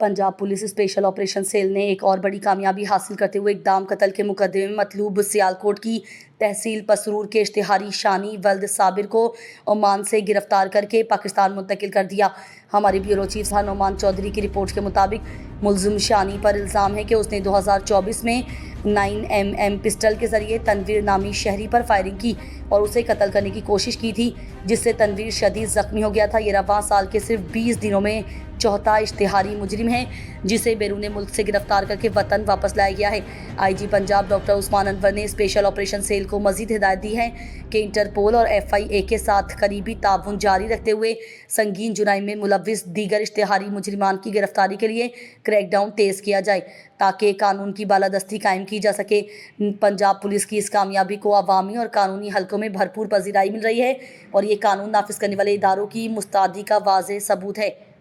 Punjab police special operation cell ने एक और बड़ी कामयाबी हासिल करते हुए इकदाम कत्ल के मुकदमे में मतलूब सियालकोट की तहसील पसरूर के इश्तिहारी शानी वल्द साबिर को ओमान से गिरफ्तार करके पाकिस्तान मुंतकिल कर दिया। हमारे ब्यूरो चीफ नोमान चौधरी की रिपोर्ट के मुताबिक मुलजिम शानी पर इल्ज़ाम है कि उसने 2024 में 9mm पिस्टल के ज़रिए तनवीर नामी शहरी पर फायरिंग की और उसे कत्ल करने की कोशिश की थी, जिससे तनवीर शदीद ज़ख्मी हो गया था। ये रवां साल के सिर्फ 20 दिनों में चौथा इश्तिहारी मुजरिम है जिसे बैरून मुल्क से गिरफ्तार करके वतन वापस लाया गया है। IG पंजाब डॉक्टर उस्मान अनवर ने स्पेशल ऑपरेशन सेल को मजीद हिदायत दी है कि इंटरपोल और FIA के साथ करीबी ताउन जारी रखते हुए संगीन जुराइम में मुलव्विस दीगर इश्तिहारी मुजरिमान की गिरफ्तारी के लिए क्रैकडाउन तेज़ किया जाए ताकि कानून की बालादस्ती कायम की जा सके। पंजाब पुलिस की इस कामयाबी को अवामी और कानूनी हलकों में भरपूर पजीराई मिल रही है और ये कानून नाफिज करने वाले इदारों की मुस्तैदी का वाज़ेह सबूत है।